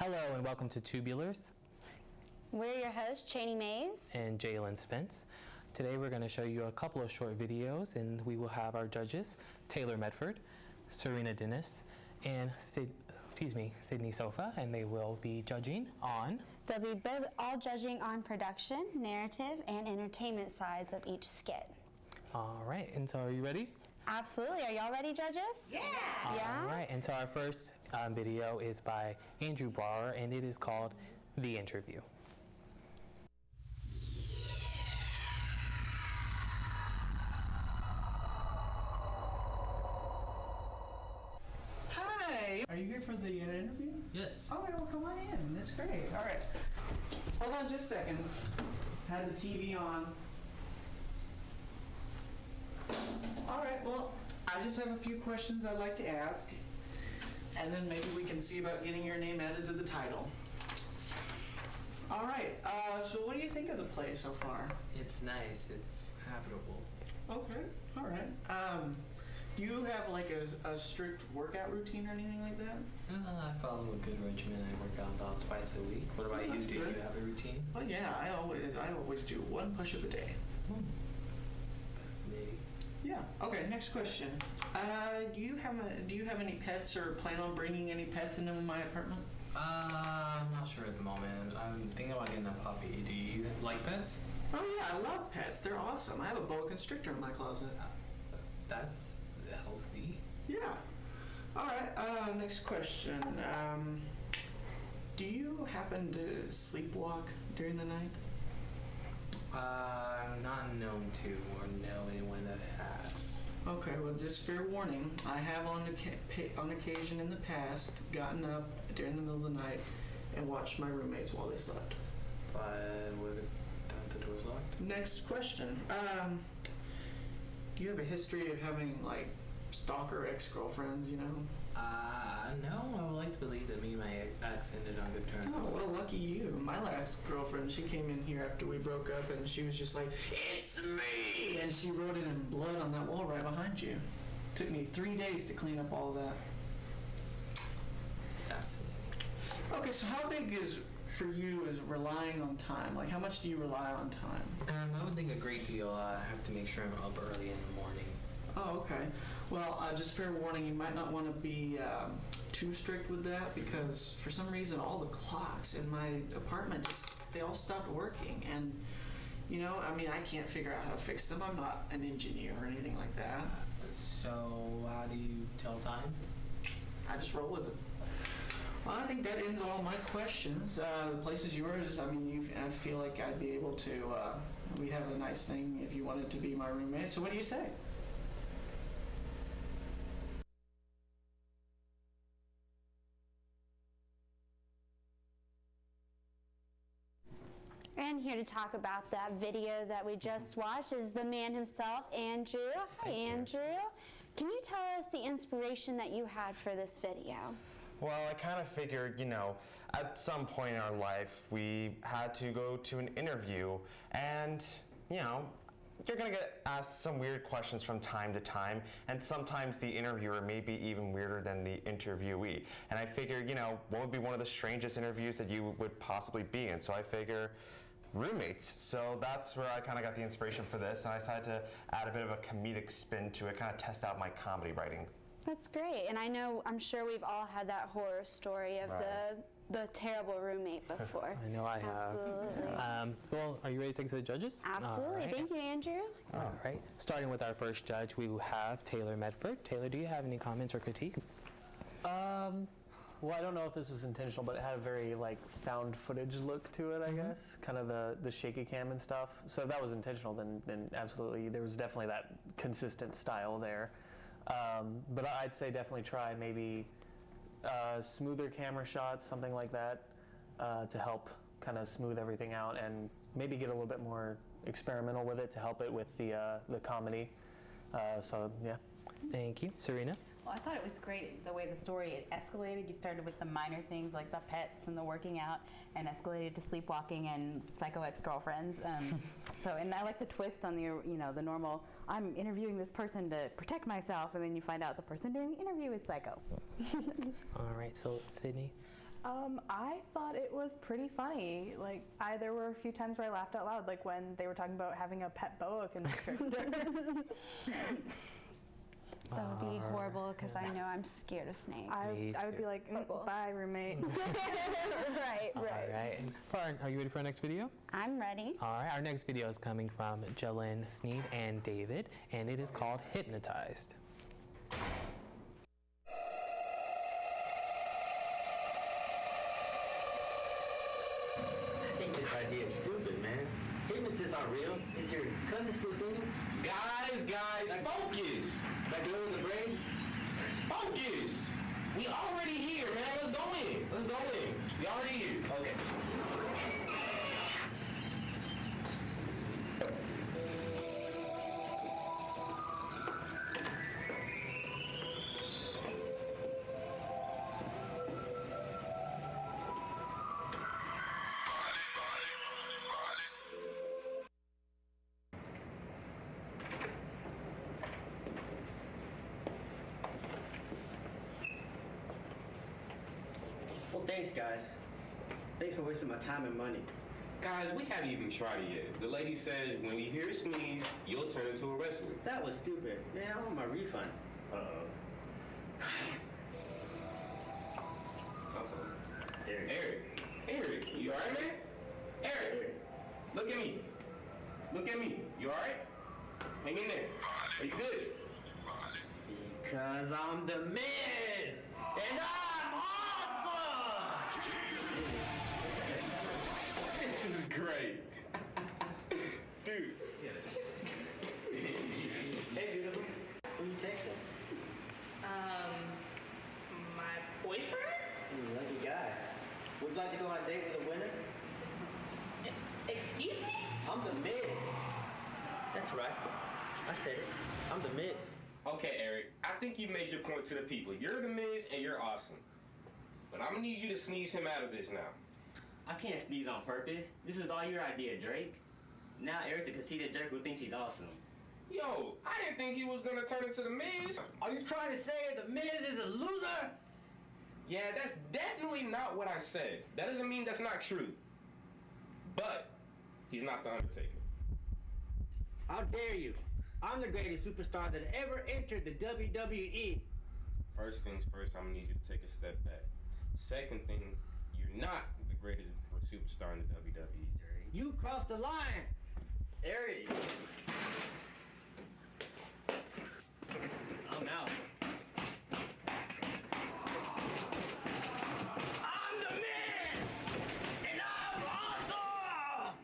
Hello and welcome to Tubulars. We're your hosts, Cheney Mays and Jalen Spence. Today we're going to show you a couple of short videos, and we will have our judges, Taylor Medford, Serena Dennis, and Sydney Sofa, and they will be judging on... They'll be all judging on production, narrative, and entertainment sides of each skit. All right, and so are you ready? Absolutely. Are y'all ready, judges? Yeah! All right, and so our first video is by Andrew Bauer, and it is called The Interview. Hi! Are you here for the interview? Yes. All right, well, come on in. That's great. All right. Hold on just a second. Had the TV on. All right, well, I just have a few questions I'd like to ask, and then maybe we can see about getting your name added to the title. All right, so what do you think of the play so far? It's nice. It's habitable. Okay, all right. Do you have like a strict workout routine or anything like that? I follow a good regimen. I work out about twice a week. What about you? Do you have a routine? Well, yeah, I always do one push-up a day. That's neat. Yeah. Okay. Next question. Do you have any pets or plan on bringing any pets into my apartment? I'm not sure at the moment. I'm thinking about getting a puppy. Do you like pets? Oh yeah, I love pets. They're awesome. I have a boa constrictor in my closet. That's healthy. Yeah. All right. Next question. Do you happen to sleepwalk during the night? I'm not known to or know anyone that has. Okay, well, just fair warning. I have on occasion in the past gotten up during the middle of the night and watched my roommates while they slept. But what if the door's locked? Next question. Do you have a history of having, like, stalker ex-girlfriends, you know? No. I would like to believe that me and my ex ended on good terms. Oh, well, lucky you. My last girlfriend, she came in here after we broke up, and she was just like, "It's me!" And she wrote it in blood on that wall right behind you. Took me 3 days to clean up all of that. Fascinating. Okay, so how big for you is relying on time? Like, how much do you rely on time? I would think a great deal. I have to make sure I'm up early in the morning. Oh, okay. Well, just fair warning, you might not want to be too strict with that, because for some reason all the clocks in my apartment they all stopped working, and you know, I mean, I can't figure out how to fix them. I'm not an engineer or anything like that. So how do you tell time? I just roll with it. Well, I think that ends all my questions. The place is yours. I mean, I feel like I'd be able to, we'd have a nice thing if you wanted to be my roommate. So what do you say? And here to talk about that video that we just watched is the man himself, Andrew. Hi, Andrew. Can you tell us the inspiration that you had for this video? Well, I kind of figured, you know, at some point in our life, we had to go to an interview, and, you know, you're going to get asked some weird questions from time to time, and sometimes the interviewer may be even weirder than the interviewee. And I figured, you know, what would be one of the strangest interviews that you would possibly be in? So I figure roommates. So that's where I kind of got the inspiration for this, and I decided to add a bit of a comedic spin to it, kind of test out my comedy writing. That's great. And I'm sure we've all had that horror story of the terrible roommate before. I know I have. Absolutely. Well, are you ready to take it to the judges? Absolutely. Right. Thank you, Andrew. All right. Starting with our first judge, we will have Taylor Medford. Taylor, do you have any comments or critique? Well, I don't know if this was intentional, but it had a very like found footage look to it, I guess. Kind of the shaky cam and stuff. So if that was intentional, then absolutely, there was definitely that consistent style there. But I'd say definitely try maybe smoother camera shots, something like that, to help kind of smooth everything out, and maybe get a little bit more experimental with it to help it with the comedy. So yeah. Thank you. Serena? Well, I thought it was great the way the story escalated. You started with the minor things like the pets and the working out, and escalated to sleepwalking and psycho ex-girlfriends. And I like the twist on the normal, I'm interviewing this person to protect myself, and then you find out the person doing the interview is psycho. All right, so Sydney? I thought it was pretty funny. Like, there were a few times where I laughed out loud, like when they were talking about having a pet boa constrictor. That would be horrible because I know I'm scared of snakes. I would be like, bye, roommate. Right. All right. Are you ready for our next video? I'm ready. All right, our next video is coming from Jalen Sneed and David, and it is called Hypnotized. I think this idea is stupid, man. Hypnotists aren't real. Is your cousin still singing? Guys, focus! Like the the brain? Focus! We already here, man. Let's go in. We already here. Okay. Well, thanks, guys. Thanks for wasting my time and money. Guys, we haven't even tried it yet. The lady said when you hear a sneeze, you'll turn into a wrestler. That was stupid. Man, I want my refund. Uh-oh. Eric, you alright, man? Eric, look at me. You alright? Hang in there. Are you good? Because I'm the Miz! And I'm awesome! This is great. Dude. Hey, beautiful. Who you texting? My boyfriend? Lucky guy. Would you like to go on a date with a winner? Excuse me? I'm the Miz. That's right. I said it. I'm the Miz. Okay, Eric, I think you made your point to the people. You're the Miz and you're awesome. But I'm gonna need you to sneeze him out of this now. I can't sneeze on purpose. This is all your idea, Drake. Now Eric's a conceited jerk who thinks he's awesome. Yo, I didn't think he was gonna turn into the Miz. Are you trying to say the Miz is a loser? Yeah, that's definitely not what I said. That doesn't mean that's not true. But he's not the Undertaker. How dare you? I'm the greatest superstar that ever entered the WWE. First things first, I'm gonna need you to take a step back. Second thing, you're not the greatest superstar in the WWE. You crossed the line. Eric. I'm out. I'm the man! And I'm awesome!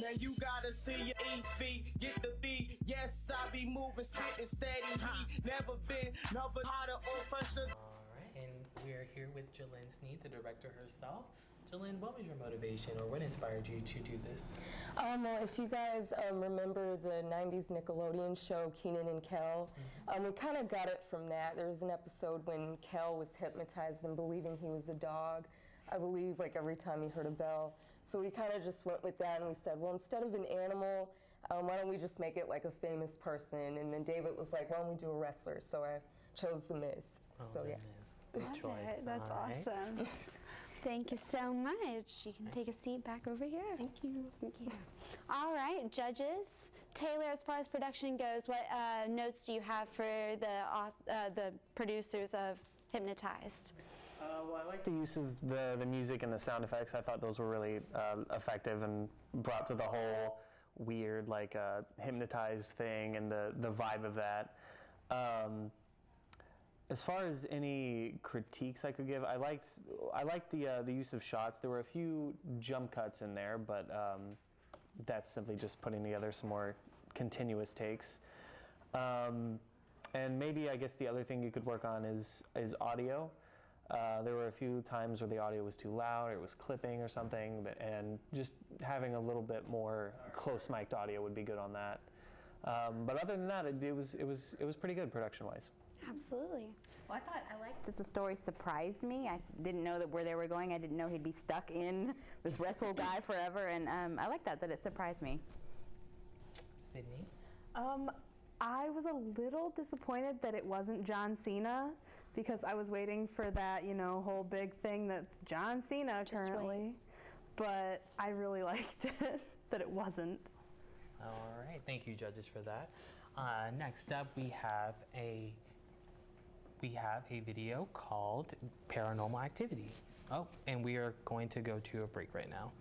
Now you gotta see your 8 feet, get the beat. Yes, I be moving, spitting steady heat. Never been, never hotter or fresher. All right, and we're here with Jalen Sneed, the director herself. Jalen, what was your motivation or what inspired you to do this? Well, if you guys remember the 90s Nickelodeon show, Keenan and Kel, we kind of got it from that. There was an episode when Kel was hypnotized and believing he was a dog. I believe like every time he heard a bell. So we kind of just went with that and we said, well, instead of an animal, why don't we just make it like a famous person? And then David was like, why don't we do a wrestler? So I chose The Miz. Oh, So yeah. Good Love choice. it. That's All right. awesome. Thank you so much. You can take a seat back over here. Thank you. Thank you. All right, judges. Taylor, as far as production goes, what notes do you have for the producers of Hypnotized? Well, I like the use of the music and the sound effects. I thought those were really effective and brought to the whole weird, like, hypnotized thing and the vibe of that. As far as any critiques I could give, I liked the use of shots. There were a few jump cuts in there, but that's simply just putting together some more continuous takes. And maybe I guess the other thing you could work on is audio. There were a few times where the audio was too loud, or it was clipping or something, and just having a little bit more close mic'd audio would be good on that. But other than that, it was pretty good production-wise. Absolutely. Well, I liked that the story surprised me. I didn't know that where they were going. I didn't know he'd be stuck in this wrestle guy forever, and I like that it surprised me. Sydney? I was a little disappointed that it wasn't John Cena because I was waiting for that, you know, whole big thing that's John Cena currently. But I really liked it that it wasn't. All right, thank you, judges, for that. Next up, we have a video called Paranormal Activity. Oh, and we are going to go to a break right now.